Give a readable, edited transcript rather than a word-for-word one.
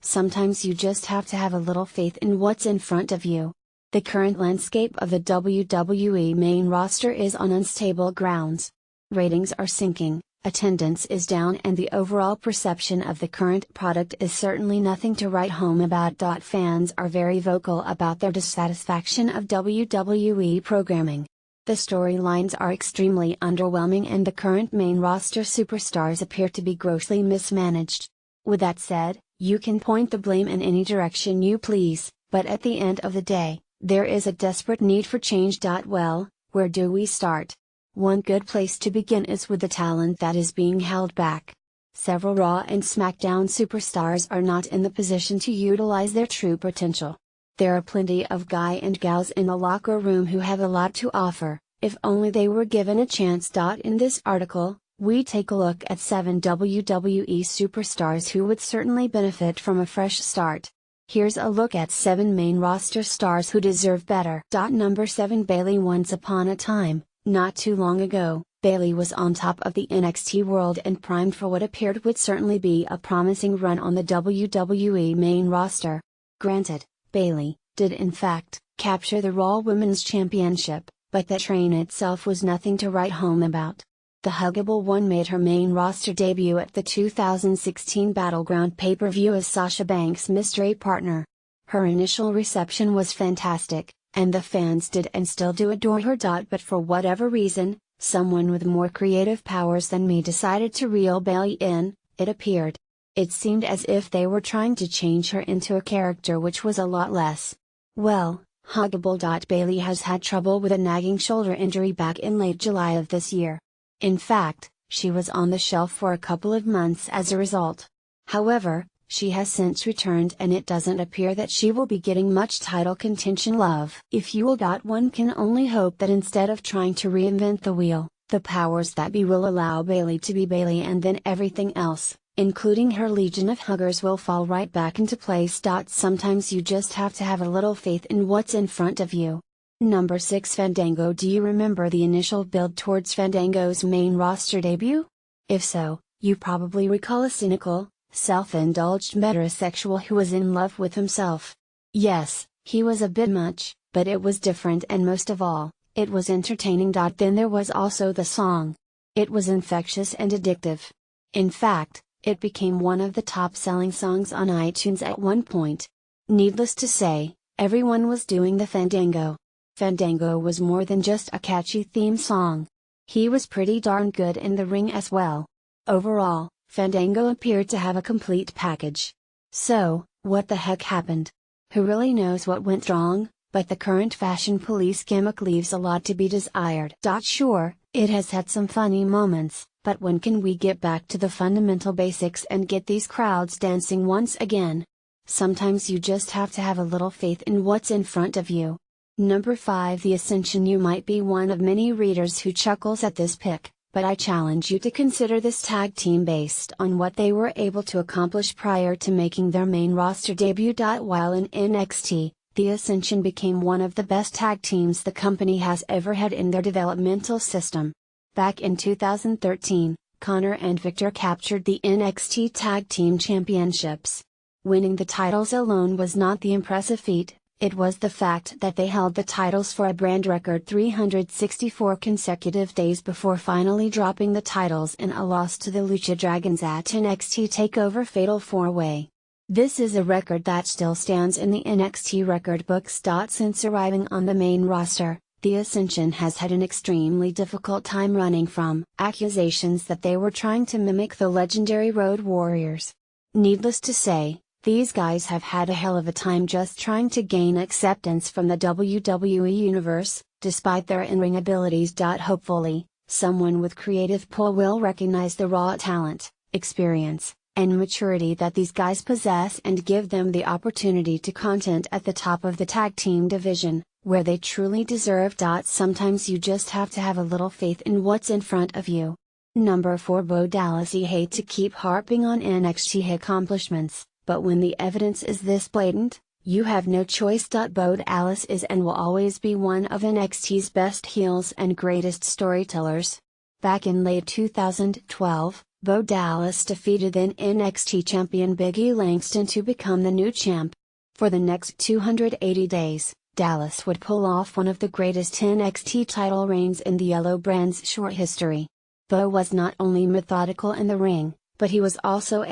sometimes you just have to have a little faith in what's in front of you. The current landscape of the WWE main roster is on unstable grounds. Ratings are sinking, attendance is down, and the overall perception of the current product is certainly nothing to write home about. Fans are very vocal about their dissatisfaction of WWE programming. The storylines are extremely underwhelming, and the current main roster superstars appear to be grossly mismanaged. With that said, you can point the blame in any direction you please, but at the end of the day, there is a desperate need for change. Well, where do we start? One good place to begin is with the talent that is being held back. Several Raw and SmackDown superstars are not in the position to utilize their true potential. There are plenty of guy and gals in the locker room who have a lot to offer, if only they were given a chance. In this article, we take a look at 7 WWE superstars who would certainly benefit from a fresh start. Here's a look at 7 main roster stars who deserve better. Number 7, Bayley. Once upon a time, not too long ago, Bayley was on top of the NXT world and primed for what appeared would certainly be a promising run on the WWE main roster. Granted, Bayley did in fact capture the Raw Women's Championship, but that reign itself was nothing to write home about. The huggable one made her main roster debut at the 2016 Battleground pay-per-view as Sasha Banks' mystery partner. Her initial reception was fantastic, and the fans did and still do adore her. But for whatever reason, someone with more creative powers than me decided to reel Bayley in, it appeared. It seemed as if they were trying to change her into a character which was a lot less well, huggable. Bayley has had trouble with a nagging shoulder injury back in late July of this year. In fact, she was on the shelf for a couple of months as a result. However, she has since returned, and it doesn't appear that she will be getting much title contention love. If you will. One can only hope that instead of trying to reinvent the wheel, the powers that be will allow Bayley to be Bayley, and then everything else, including her legion of huggers, will fall right back into place. Sometimes you just have to have a little faith in what's in front of you. Number 6, Fandango. Do you remember the initial build towards Fandango's main roster debut? If so, you probably recall a cynical, self-indulged metrosexual who was in love with himself. Yes, he was a bit much, but it was different, and most of all, it was entertaining. Then there was also the song. It was infectious and addictive. In fact, it became one of the top-selling songs on iTunes at one point. Needless to say, everyone was doing the Fandango. Fandango was more than just a catchy theme song. He was pretty darn good in the ring as well. Overall, Fandango appeared to have a complete package. So, what the heck happened? Who really knows what went wrong? But the current fashion police gimmick leaves a lot to be desired. Sure, it has had some funny moments, but when can we get back to the fundamental basics and get these crowds dancing once again? Sometimes you just have to have a little faith in what's in front of you. Number 5, The Ascension. You might be one of many readers who chuckles at this pick, but I challenge you to consider this tag team based on what they were able to accomplish prior to making their main roster debut. While in NXT, The Ascension became one of the best tag teams the company has ever had in their developmental system. Back in 2013, Connor and Victor captured the NXT Tag Team Championships. Winning the titles alone was not the impressive feat. It was the fact that they held the titles for a brand record 364 consecutive days before finally dropping the titles in a loss to the Lucha Dragons at NXT TakeOver Fatal 4-Way. This is a record that still stands in the NXT record books. Since arriving on the main roster, The Ascension has had an extremely difficult time running from accusations that they were trying to mimic the legendary Road Warriors. Needless to say, these guys have had a hell of a time just trying to gain acceptance from the WWE Universe, despite their in-ring abilities. Hopefully, someone with creative pull will recognize the raw talent, experience, and maturity that these guys possess and give them the opportunity to contend at the top of the tag team division, where they truly deserve. Sometimes you just have to have a little faith in what's in front of you. Number 4, Bo Dallas. You hate to keep harping on NXT accomplishments, but when the evidence is this blatant, you have no choice. Bo Dallas is and will always be one of NXT's best heels and greatest storytellers. Back in late 2012, Bo Dallas defeated then NXT champion Big E Langston to become the new champ. For the next 280 days, Dallas would pull off one of the greatest NXT title reigns in the Yellow brand's short history. Bo was not only methodical in the ring, but he was also